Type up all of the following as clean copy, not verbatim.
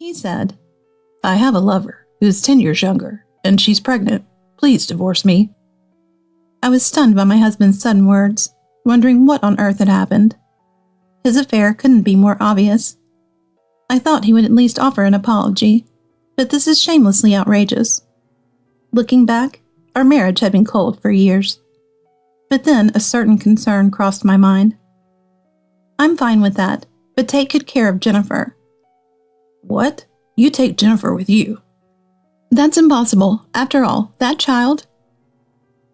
He said, "I have a lover who's 10 years younger, and she's pregnant. Please divorce me." I was stunned by my husband's sudden words, wondering what on earth had happened. His affair couldn't be more obvious. I thought he would at least offer an apology, but this is shamelessly outrageous. Looking back, our marriage had been cold for years. But then a certain concern crossed my mind. "I'm fine with that, but take good care of Jennifer." "What? You take Jennifer with you?" "That's impossible. After all, that child—"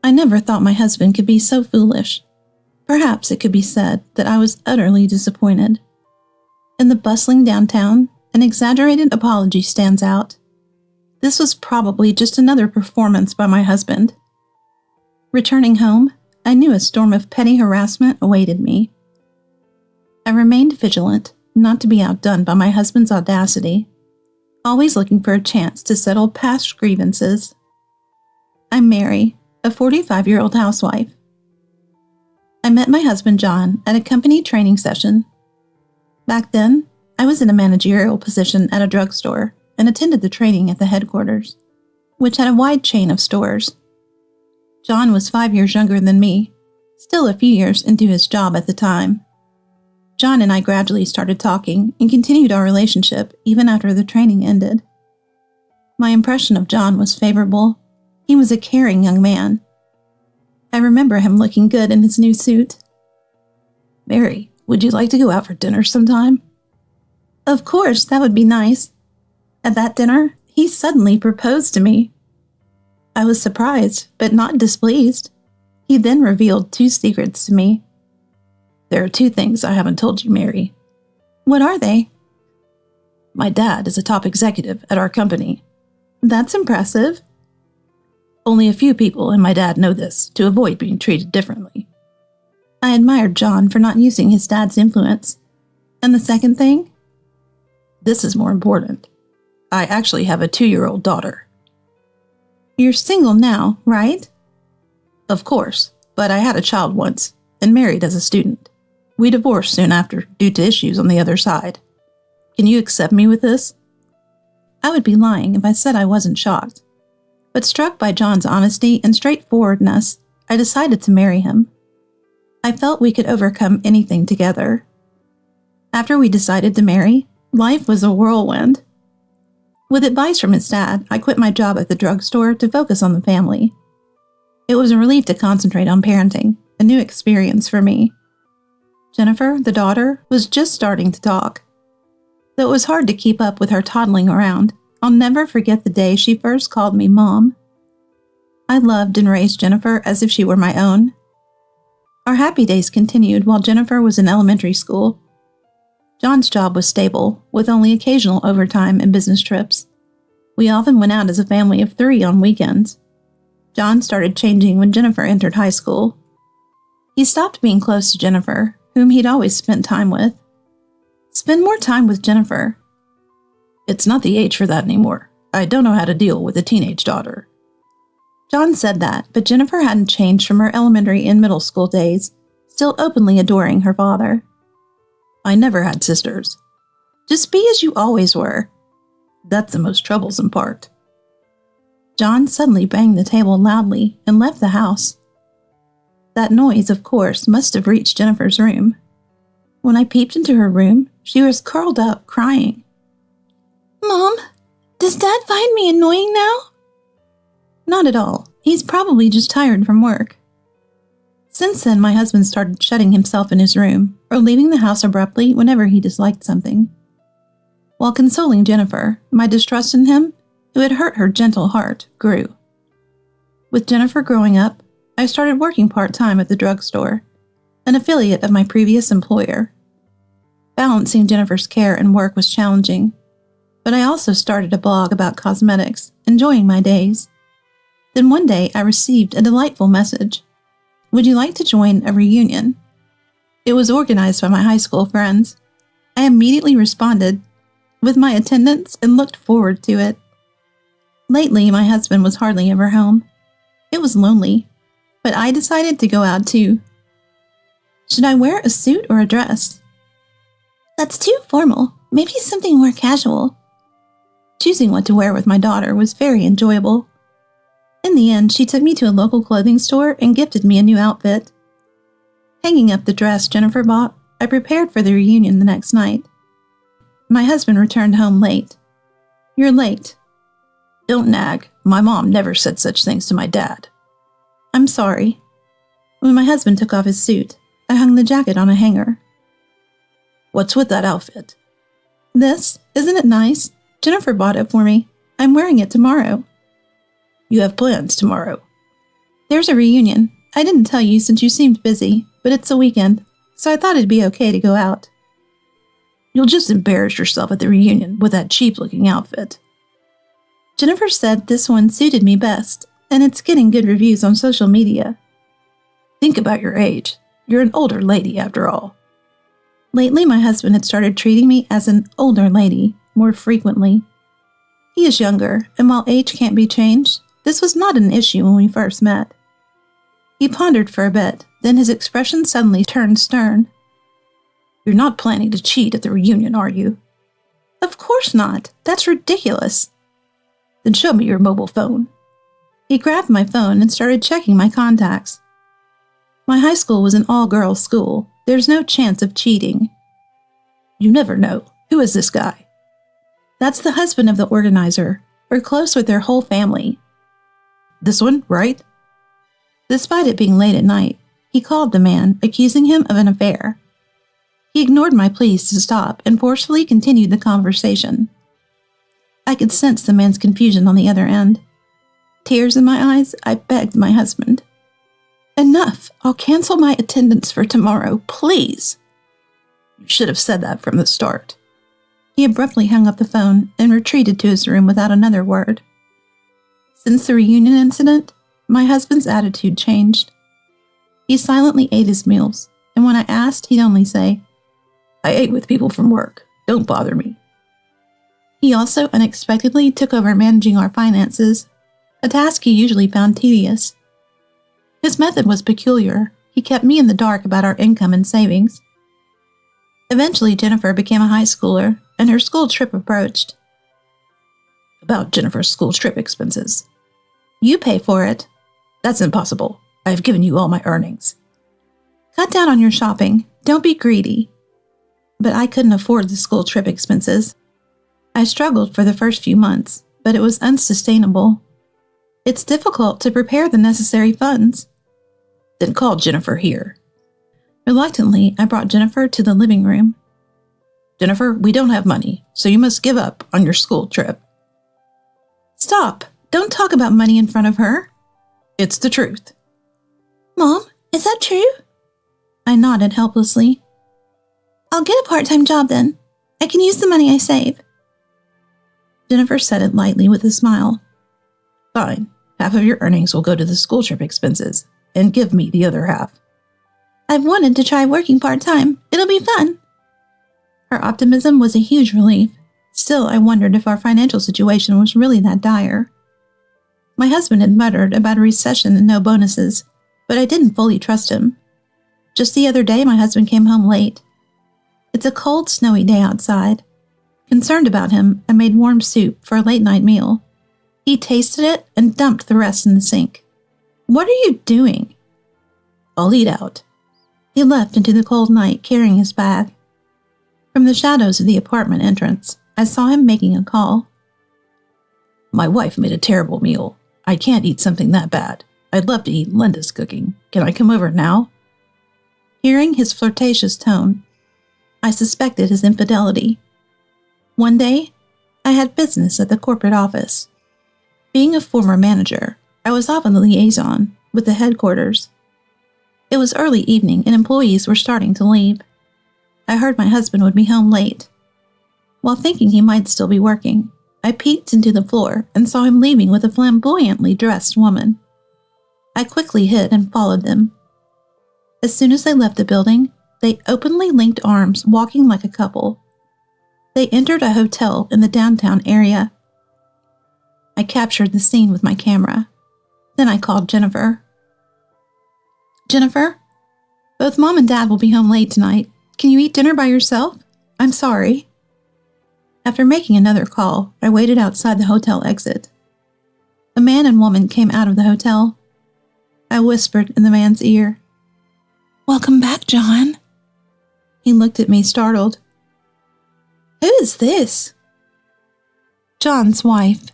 I never thought my husband could be so foolish. Perhaps it could be said that I was utterly disappointed. In the bustling downtown, an exaggerated apology stands out. This was probably just another performance by my husband. Returning home, I knew a storm of petty harassment awaited me. I remained vigilant, not to be outdone by my husband's audacity, always looking for a chance to settle past grievances. I'm Mary, a 45-year-old housewife. I met my husband John at a company training session. Back then, I was in a managerial position at a drugstore and attended the training at the headquarters, which had a wide chain of stores. John was 5 years younger than me, still a few years into his job at the time. John and I gradually started talking and continued our relationship even after the training ended. My impression of John was favorable. He was a caring young man. I remember him looking good in his new suit. "Mary, would you like to go out for dinner sometime?" Of course, that would be nice. At that dinner, he suddenly proposed to me. I was surprised, but not displeased. He then revealed 2 secrets to me. "There are 2 things I haven't told you, Mary." "What are they?" "My dad is a top executive at our company." "That's impressive." "Only a few people and my dad know this to avoid being treated differently." I admired John for not using his dad's influence. "And the second thing?" "This is more important. I actually have a 2-year-old daughter." "You're single now, right?" "Of course, but I had a child once and married as a student. We divorced soon after due to issues on the other side. Can you accept me with this?" I would be lying if I said I wasn't shocked. But struck by John's honesty and straightforwardness, I decided to marry him. I felt we could overcome anything together. After we decided to marry, life was a whirlwind. With advice from his dad, I quit my job at the drugstore to focus on the family. It was a relief to concentrate on parenting, a new experience for me. Jennifer, the daughter, was just starting to talk. Though it was hard to keep up with her toddling around, I'll never forget the day she first called me Mom. I loved and raised Jennifer as if she were my own. Our happy days continued while Jennifer was in elementary school. John's job was stable, with only occasional overtime and business trips. We often went out as a family of 3 on weekends. John started changing when Jennifer entered high school. He stopped being close to Jennifer, whom he'd always spent time with. "Spend more time with Jennifer." "It's not the age for that anymore. I don't know how to deal with a teenage daughter." John said that, but Jennifer hadn't changed from her elementary and middle school days, still openly adoring her father. "I never had sisters." "Just be as you always were." "That's the most troublesome part." John suddenly banged the table loudly and left the house. That noise, of course, must have reached Jennifer's room. When I peeped into her room, she was curled up, crying. "Mom, does Dad find me annoying now?" "Not at all. He's probably just tired from work." Since then, my husband started shutting himself in his room or leaving the house abruptly whenever he disliked something. While consoling Jennifer, my distrust in him, who had hurt her gentle heart, grew. With Jennifer growing up, I started working part-time at the drugstore, an affiliate of my previous employer. Balancing Jennifer's care and work was challenging, but I also started a blog about cosmetics, enjoying my days. Then one day I received a delightful message. "Would you like to join a reunion?" It was organized by my high school friends. I immediately responded with my attendance and looked forward to it. Lately, my husband was hardly ever home. It was lonely, but I decided to go out too. Should I wear a suit or a dress? "That's too formal. Maybe something more casual." Choosing what to wear with my daughter was very enjoyable. In the end, she took me to a local clothing store and gifted me a new outfit. Hanging up the dress Jennifer bought, I prepared for the reunion the next night. My husband returned home late. "You're late." Don't nag. My mom never said such things to my dad. "I'm sorry." When my husband took off his suit, I hung the jacket on a hanger. What's with that outfit? "This? Isn't it nice? Jennifer bought it for me. I'm wearing it tomorrow." You have plans tomorrow? "There's a reunion. I didn't tell you since you seemed busy, but it's a weekend, so I thought it'd be okay to go out." You'll just embarrass yourself at the reunion with that cheap-looking outfit. Jennifer said this one suited me best, and it's getting good reviews on social media. Think about your age. You're an older lady after all. Lately, my husband had started treating me as an older lady more frequently. He is younger, and while age can't be changed, this was not an issue when we first met. He pondered for a bit, then his expression suddenly turned stern. You're not planning to cheat at the reunion, are you? "Of course not. That's ridiculous." Then show me your mobile phone. He grabbed my phone and started checking my contacts. My high school was an all-girls school. There's no chance of cheating. You never know. Who is this guy? That's the husband of the organizer. We're close with their whole family. This one, right? Despite it being late at night, he called the man, accusing him of an affair. He ignored my pleas to stop and forcefully continued the conversation. I could sense the man's confusion on the other end. Tears in my eyes, I begged my husband. "Enough! I'll cancel my attendance for tomorrow, please." You should have said that from the start. He abruptly hung up the phone and retreated to his room without another word. Since the reunion incident, my husband's attitude changed. He silently ate his meals, and when I asked, he'd only say, I ate with people from work. Don't bother me. He also unexpectedly took over managing our finances, a task he usually found tedious. His method was peculiar. He kept me in the dark about our income and savings. Eventually, Jennifer became a high schooler, and her school trip approached. About Jennifer's school trip expenses. You pay for it. That's impossible. I have given you all my earnings. Cut down on your shopping. Don't be greedy. But I couldn't afford the school trip expenses. I struggled for the first few months, but it was unsustainable. It's difficult to prepare the necessary funds. Then call Jennifer here. Reluctantly, I brought Jennifer to the living room. Jennifer, we don't have money, so you must give up on your school trip. Stop! Don't talk about money in front of her. It's the truth. Mom, is that true? I nodded helplessly. I'll get a part-time job then. I can use the money I save. Jennifer said it lightly with a smile. Fine. Half of your earnings will go to the school trip expenses, and give me the other half. I've wanted to try working part-time. It'll be fun. Her optimism was a huge relief. Still, I wondered if our financial situation was really that dire. My husband had muttered about a recession and no bonuses, but I didn't fully trust him. Just the other day, my husband came home late. It's a cold, snowy day outside. Concerned about him, I made warm soup for a late-night meal. He tasted it and dumped the rest in the sink. What are you doing? I'll eat out. He left into the cold night, carrying his bag. From the shadows of the apartment entrance, I saw him making a call. My wife made a terrible meal. I can't eat something that bad. I'd love to eat Linda's cooking. Can I come over now? Hearing his flirtatious tone, I suspected his infidelity. One day, I had business at the corporate office. Being a former manager, I was often the liaison with the headquarters. It was early evening and employees were starting to leave. I heard my husband would be home late. While thinking he might still be working, I peeked into the floor and saw him leaving with a flamboyantly dressed woman. I quickly hid and followed them. As soon as they left the building, they openly linked arms, walking like a couple. They entered a hotel in the downtown area. I captured the scene with my camera. Then I called Jennifer. Jennifer, both Mom and Dad will be home late tonight. Can you eat dinner by yourself? I'm sorry. After making another call, I waited outside the hotel exit. A man and woman came out of the hotel. I whispered in the man's ear, "Welcome back, John." He looked at me, startled. "Who is this?" "John's wife."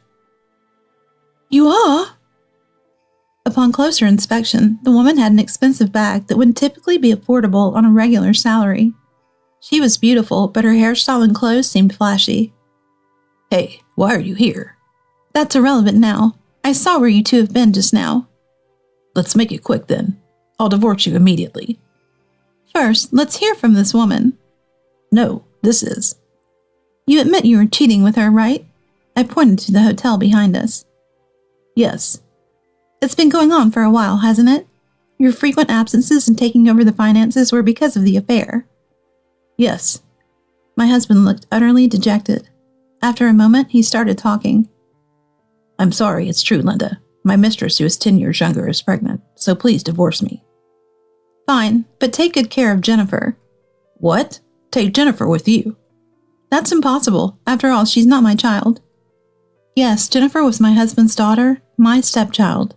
"You are?" Upon closer inspection, the woman had an expensive bag that wouldn't typically be affordable on a regular salary. She was beautiful, but her hairstyle and clothes seemed flashy. "Hey, why are you here?" "That's irrelevant now. I saw where you two have been just now." "Let's make it quick then. I'll divorce you immediately." "First, let's hear from this woman." "No, this is." "You admit you were cheating with her, right?" I pointed to the hotel behind us. "Yes." "It's been going on for a while, hasn't it? Your frequent absences and taking over the finances were because of the affair." "Yes." My husband looked utterly dejected. After a moment, he started talking. "I'm sorry, it's true, Linda. My mistress, who is 10 years younger, is pregnant, so please divorce me." "Fine, but take good care of Jennifer." "What? Take Jennifer with you?" "That's impossible. After all, she's not my child." "Yes, Jennifer was my husband's daughter, my stepchild.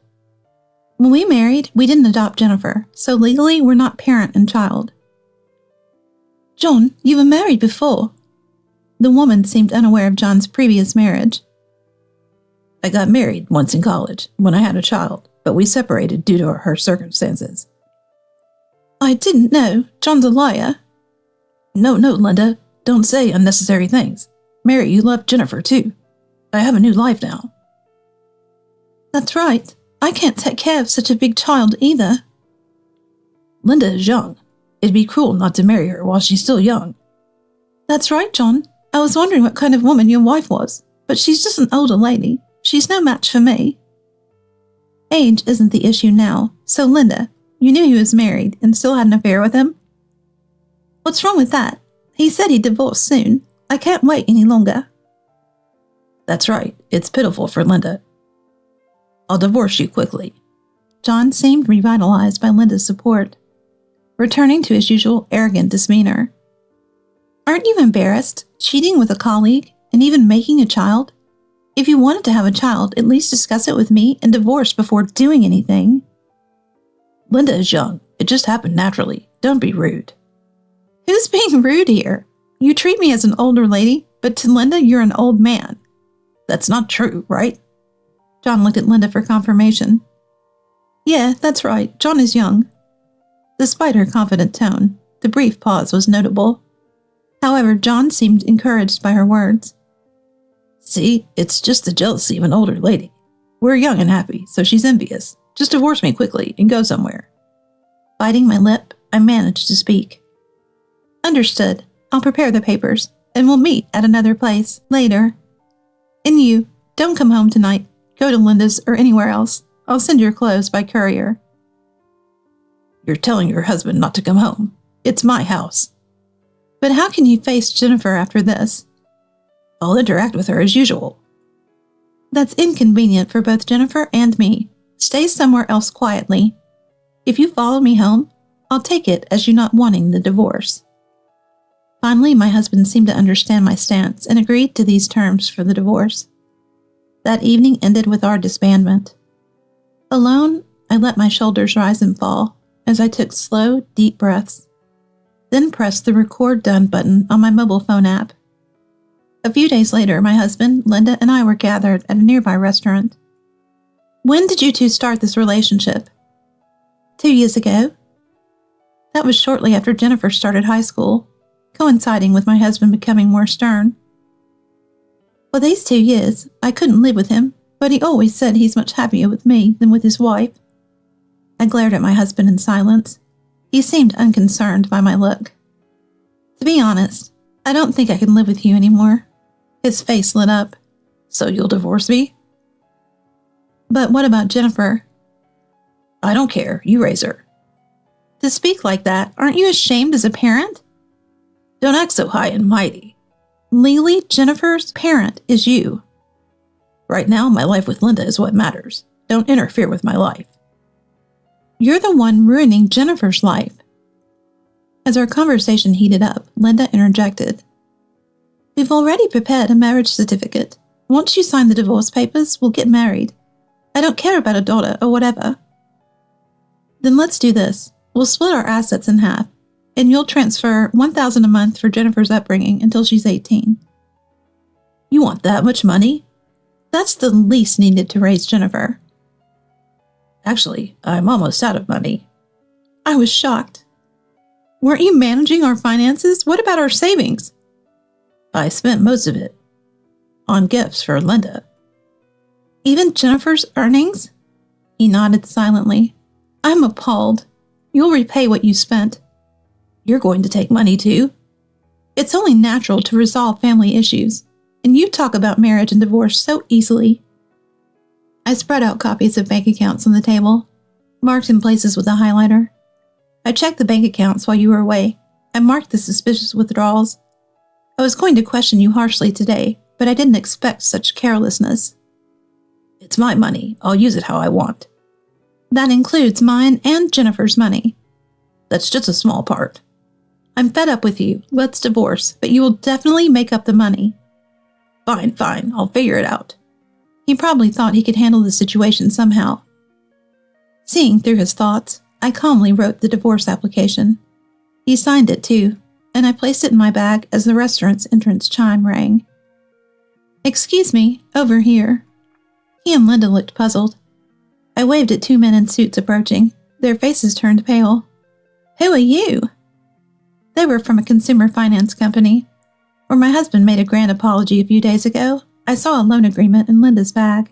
When we married, we didn't adopt Jennifer, so legally we're not parent and child." "John, you were married before." The woman seemed unaware of John's previous marriage. "I got married once in college, when I had a child, but we separated due to her circumstances." "I didn't know. John's a liar." No, Linda. Don't say unnecessary things. Mary, you love Jennifer too. I have a new life now." "That's right. I can't take care of such a big child either." "Linda is young. It'd be cruel not to marry her while she's still young." "That's right, John. I was wondering what kind of woman your wife was, but she's just an older lady. She's no match for me." "Age isn't the issue now. So, Linda, you knew he was married and still had an affair with him?" "What's wrong with that? He said he'd divorce soon. I can't wait any longer." "That's right. It's pitiful for Linda. I'll divorce you quickly." John seemed revitalized by Linda's support, returning to his usual arrogant demeanor. "Aren't you embarrassed, cheating with a colleague and even making a child? If you wanted to have a child, at least discuss it with me and divorce before doing anything." "Linda is young. It just happened naturally. Don't be rude." "Who's being rude here? You treat me as an older lady, but to Linda, you're an old man." "That's not true, right?" John looked at Linda for confirmation. "Yeah, that's right. John is young." Despite her confident tone, the brief pause was notable. However, John seemed encouraged by her words. "See, it's just the jealousy of an older lady. We're young and happy, so she's envious. Just divorce me quickly and go somewhere." Biting my lip, I managed to speak. "Understood. I'll prepare the papers, and we'll meet at another place later. And you, don't come home tonight. Go to Linda's or anywhere else. I'll send your clothes by courier." "You're telling your husband not to come home. It's my house." "But how can you face Jennifer after this?" "I'll interact with her as usual." "That's inconvenient for both Jennifer and me. Stay somewhere else quietly. If you follow me home, I'll take it as you not wanting the divorce." Finally, my husband seemed to understand my stance and agreed to these terms for the divorce. That evening ended with our disbandment. Alone, I let my shoulders rise and fall as I took slow, deep breaths, then pressed the record done button on my mobile phone app. A few days later, my husband, Linda, and I were gathered at a nearby restaurant. "When did you two start this relationship?" 2 years ago. That was shortly after Jennifer started high school, coinciding with my husband becoming more stern. "For these 2 years, I couldn't live with him, but he always said he's much happier with me than with his wife." I glared at my husband in silence. He seemed unconcerned by my look. "To be honest, I don't think I can live with you anymore." His face lit up. "So you'll divorce me?" "But what about Jennifer?" "I don't care. You raise her." "To speak like that, aren't you ashamed as a parent?" "Don't act so high and mighty." "Legally, Jennifer's parent is you." "Right now, my life with Linda is what matters. Don't interfere with my life." "You're the one ruining Jennifer's life." As our conversation heated up, Linda interjected. We've already prepared a marriage certificate. Once you sign the divorce papers, we'll get married. I don't care about a daughter or whatever. Then let's do this. We'll split our assets in half, and you'll transfer $1,000 a month for Jennifer's upbringing until she's 18. You want that much money? That's the least needed to raise Jennifer. Actually, I'm almost out of money. I was shocked. Weren't you managing our finances? What about our savings? I spent most of it on gifts for Linda. Even Jennifer's earnings? He nodded silently. I'm appalled. You'll repay what you spent. You're going to take money too? It's only natural to resolve family issues, and you talk about marriage and divorce so easily. I spread out copies of bank accounts on the table, marked in places with a highlighter. I checked the bank accounts while you were away. I marked the suspicious withdrawals. I was going to question you harshly today, but I didn't expect such carelessness. It's my money. I'll use it how I want. That includes mine and Jennifer's money. That's just a small part. I'm fed up with you. Let's divorce, but you will definitely make up the money. Fine. I'll figure it out. He probably thought he could handle the situation somehow. Seeing through his thoughts, I calmly wrote the divorce application. He signed it too, and I placed it in my bag as the restaurant's entrance chime rang. Excuse me, over here. He and Linda looked puzzled. I waved at two men in suits approaching. Their faces turned pale. Who are you? They were from a consumer finance company. Where my husband made a grand apology a few days ago, I saw a loan agreement in Linda's bag.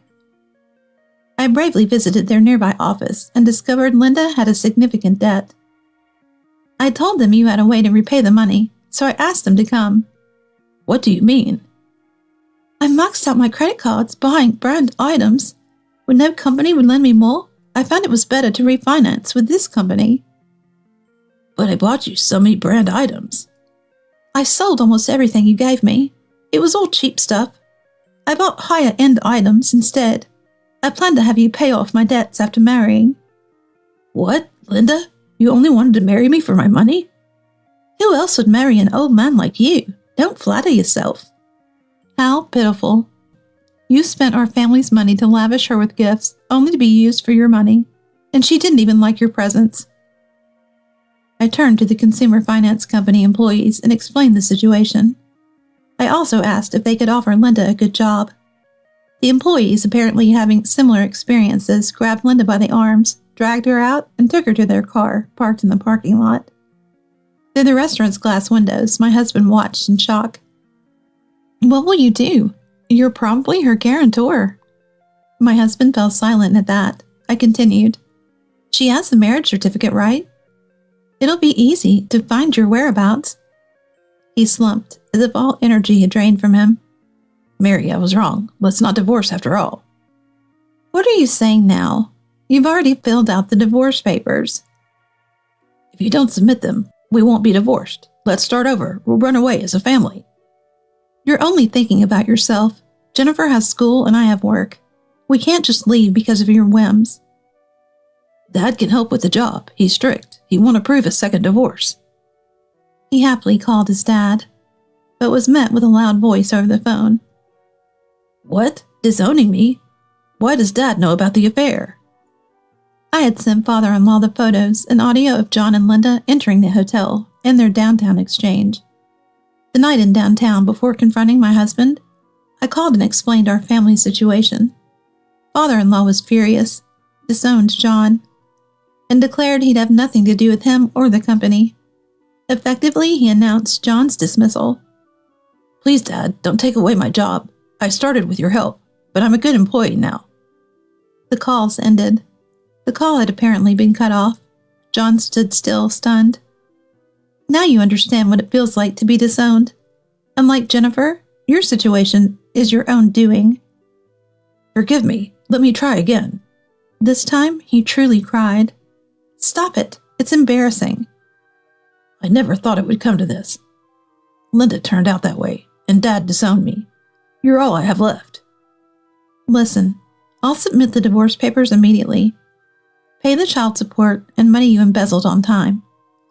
I bravely visited their nearby office and discovered Linda had a significant debt. I told them you had a way to repay the money, so I asked them to come. What do you mean? I maxed out my credit cards buying brand items. When no company would lend me more, I found it was better to refinance with this company. But I bought you so many brand items. I sold almost everything you gave me. It was all cheap stuff. I bought higher-end items instead. I planned to have you pay off my debts after marrying. What, Linda? You only wanted to marry me for my money? Who else would marry an old man like you? Don't flatter yourself. How pitiful. You spent our family's money to lavish her with gifts, only to be used for your money, and she didn't even like your presents. I turned to the consumer finance company employees and explained the situation. I also asked if they could offer Linda a good job. The employees, apparently having similar experiences, grabbed Linda by the arms, dragged her out, and took her to their car, parked in the parking lot. Through the restaurant's glass windows, my husband watched in shock. What will you do? You're probably her guarantor. My husband fell silent at that. I continued. She has the marriage certificate, right? It'll be easy to find your whereabouts. He slumped, as if all energy had drained from him. Mary, I was wrong. Let's not divorce after all. What are you saying now? You've already filled out the divorce papers. If you don't submit them, we won't be divorced. Let's start over. We'll run away as a family. You're only thinking about yourself. Jennifer has school and I have work. We can't just leave because of your whims. Dad can help with the job. He's strict. He won't approve a second divorce. He happily called his dad, but was met with a loud voice over the phone. What? Disowning me? Why does Dad know about the affair? I had sent father-in-law the photos and audio of John and Linda entering the hotel and their downtown exchange. The night in downtown, before confronting my husband, I called and explained our family situation. Father-in-law was furious, disowned John, and declared he'd have nothing to do with him or the company. Effectively, he announced John's dismissal. Please, Dad, don't take away my job. I started with your help, but I'm a good employee now. The calls ended. The call had apparently been cut off. John stood still, stunned. Now you understand what it feels like to be disowned. Unlike Jennifer, your situation is your own doing. Forgive me. Let me try again. This time, he truly cried. Stop it. It's embarrassing. I never thought it would come to this. Linda turned out that way, and Dad disowned me. You're all I have left. Listen, I'll submit the divorce papers immediately. Pay the child support and money you embezzled on time.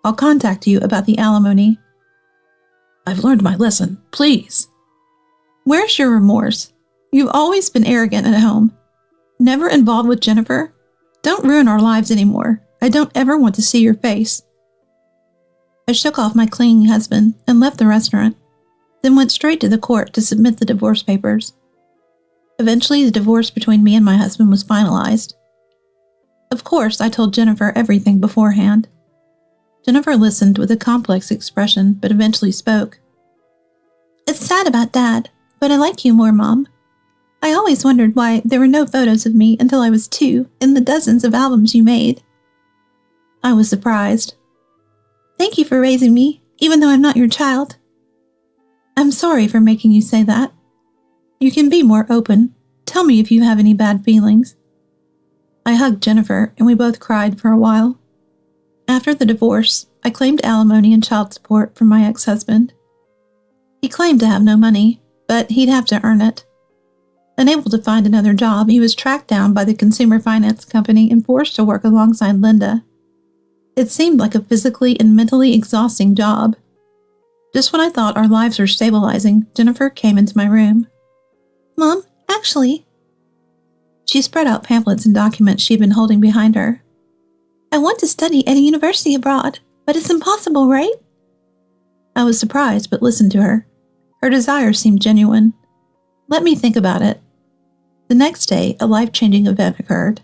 I'll contact you about the alimony. I've learned my lesson. Please. Where's your remorse? You've always been arrogant at home. Never involved with Jennifer? Don't ruin our lives anymore. I don't ever want to see your face. I shook off my clinging husband and left the restaurant, then went straight to the court to submit the divorce papers. Eventually, the divorce between me and my husband was finalized. Of course, I told Jennifer everything beforehand. Jennifer listened with a complex expression, but eventually spoke. It's sad about Dad, but I like you more, Mom. I always wondered why there were no photos of me until I was 2 in the dozens of albums you made. I was surprised. Thank you for raising me, even though I'm not your child. I'm sorry for making you say that. You can be more open. Tell me if you have any bad feelings. I hugged Jennifer, and we both cried for a while. After the divorce, I claimed alimony and child support from my ex-husband. He claimed to have no money, but he'd have to earn it. Unable to find another job, he was tracked down by the consumer finance company and forced to work alongside Linda. It seemed like a physically and mentally exhausting job. Just when I thought our lives were stabilizing, Jennifer came into my room. Mom, actually... She spread out pamphlets and documents she'd been holding behind her. I want to study at a university abroad, but it's impossible, right? I was surprised, but listened to her. Her desire seemed genuine. Let me think about it. The next day, a life-changing event occurred.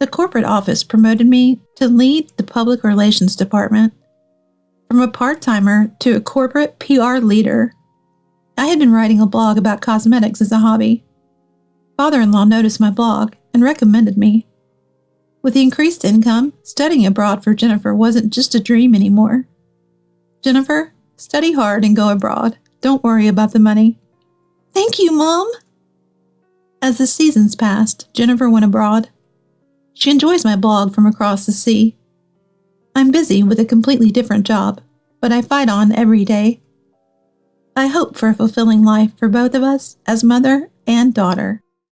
The corporate office promoted me to lead the public relations department. From a part-timer to a corporate PR leader. I had been writing a blog about cosmetics as a hobby. Father-in-law noticed my blog and recommended me. With the increased income, studying abroad for Jennifer wasn't just a dream anymore. Jennifer, study hard and go abroad. Don't worry about the money. Thank you, Mom! As the seasons passed, Jennifer went abroad. She enjoys my blog from across the sea. I'm busy with a completely different job, but I fight on every day. I hope for a fulfilling life for both of us as mother and daughter.